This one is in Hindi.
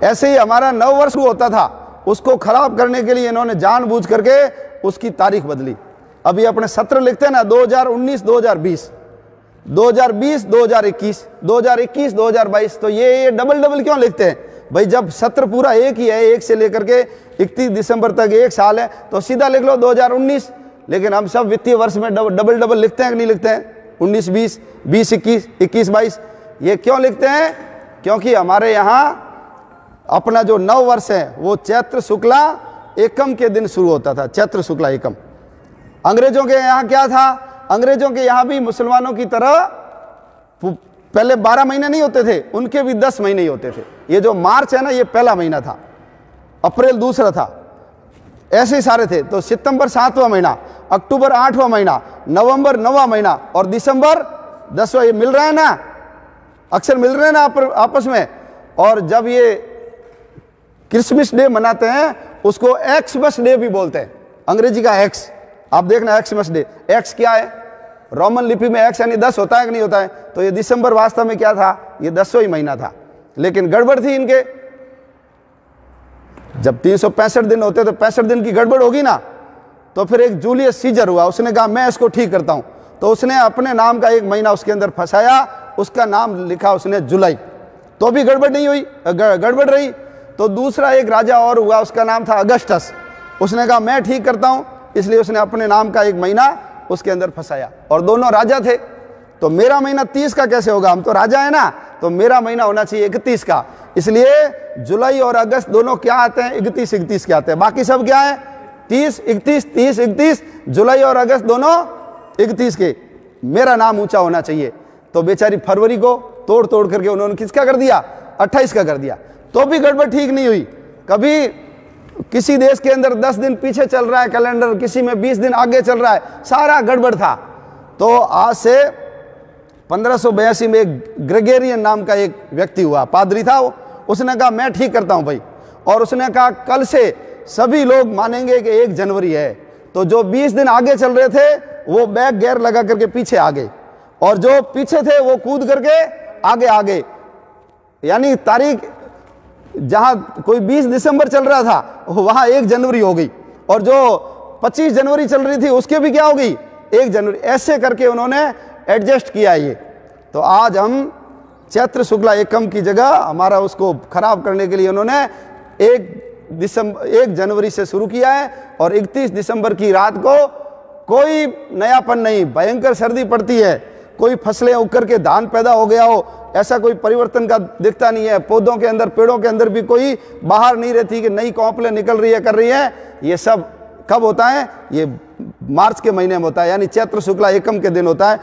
ऐसे ही हमारा नव वर्ष होता था, उसको खराब करने के लिए इन्होंने जानबूझ करके उसकी तारीख बदली। अभी अपने सत्र लिखते हैं ना 2019 2020, 2020 2021, 2021 2022, तो ये डबल डबल क्यों लिखते हैं भाई? जब सत्र पूरा एक ही है, एक से लेकर के 31 दिसंबर तक एक साल है, तो सीधा लिख लो 2019। लेकिन हम सब वित्तीय वर्ष में डबल डबल लिखते हैं कि नहीं लिखते हैं? 19 20, 20 21, 21 22, ये क्यों लिखते हैं? क्योंकि हमारे यहाँ अपना जो नव वर्ष है वो चैत्र शुक्ला एकम के दिन शुरू होता था, चैत्र शुक्ला एकम। अंग्रेजों के यहाँ क्या था? अंग्रेजों के यहाँ भी मुसलमानों की तरह पहले 12 महीने नहीं होते थे, उनके भी 10 महीने ही होते थे। ये जो मार्च है ना, ये पहला महीना था, अप्रैल दूसरा था, ऐसे ही सारे थे। तो सितंबर 7वां महीना, अक्टूबर 8वां महीना, नवंबर 9वां महीना और दिसंबर 10वां। ये मिल रहा है ना, अक्सर मिल रहे हैं ना आपस में। और जब ये क्रिसमस डे मनाते हैं उसको एक्समस डे भी बोलते हैं, अंग्रेजी का एक्स। आप देखना एक्समस डे, एक्स क्या है? रोमन लिपि में एक्स यानी 10 होता है कि नहीं होता है? तो ये दिसंबर वास्तव में क्या था? ये 10वां ही महीना था, लेकिन गड़बड़ थी इनके। जब 365 दिन होते तो 65 दिन की गड़बड़ होगी ना। तो फिर एक जूलियस सीजर हुआ, उसने कहा मैं इसको ठीक करता हूं, तो उसने अपने नाम का एक महीना उसके अंदर फंसाया, उसका नाम लिखा उसने जुलाई, तो भी गड़बड़ नहीं हुई, गड़बड़ रही। तो दूसरा एक राजा और हुआ, उसका नाम था अगस्टस, उसने कहा मैं ठीक करता हूं, इसलिए उसने अपने नाम का एक महीना उसके अंदर फंसाया। और दोनों राजा थे, तो मेरा महीना 30 का कैसे होगा? हम तो राजा है ना, तो मेरा महीना होना चाहिए 31 का। इसलिए जुलाई और अगस्त दोनों क्या आते हैं? 31 31 के आते हैं। बाकी सब क्या है? 30 31, 30 31, जुलाई और अगस्त दोनों 31 के। मेरा नाम ऊंचा होना चाहिए। तो बेचारी फरवरी को तोड़ तोड़ करके उन्होंने किसका कर दिया? 28 का कर दिया, तो भी गड़बड़ ठीक नहीं हुई। कभी किसी देश के अंदर 10 दिन पीछे चल रहा है कैलेंडर, किसी में 20 दिन आगे चल रहा है, सारा गड़बड़ था। तो आज से 1582 में एक ग्रेगोरियन नाम का एक व्यक्ति हुआ, पादरी था वो, उसने कहा मैं ठीक करता हूं भाई। और उसने कहा कल से सभी लोग मानेंगे कि 1 जनवरी है। तो जो 20 दिन आगे चल रहे थे वो बैक गियर लगा करके पीछे आ गए, और जो पीछे थे वो कूद करके आगे आ गए। यानी तारीख जहां कोई 20 दिसंबर चल रहा था वहां 1 जनवरी हो गई, और जो 25 जनवरी चल रही थी उसके भी क्या हो गई? 1 जनवरी। ऐसे करके उन्होंने एडजस्ट किया ये। तो आज हम चैत्र शुक्ला एकम की जगह हमारा उसको खराब करने के लिए उन्होंने 1 जनवरी से शुरू किया है, और 31 दिसंबर की रात को कोई नयापन नहीं, भयंकर सर्दी पड़ती है, कोई फसलें उग करके धान पैदा हो गया हो, ऐसा कोई परिवर्तन का दिखता नहीं है। पौधों के अंदर, पेड़ों के अंदर भी कोई बाहर नहीं रहती कि नई कौपलें निकल रही है, कर रही है। ये सब कब होता है? ये मार्च के महीने में होता है, यानी चैत्र शुक्ला एकम के दिन होता है।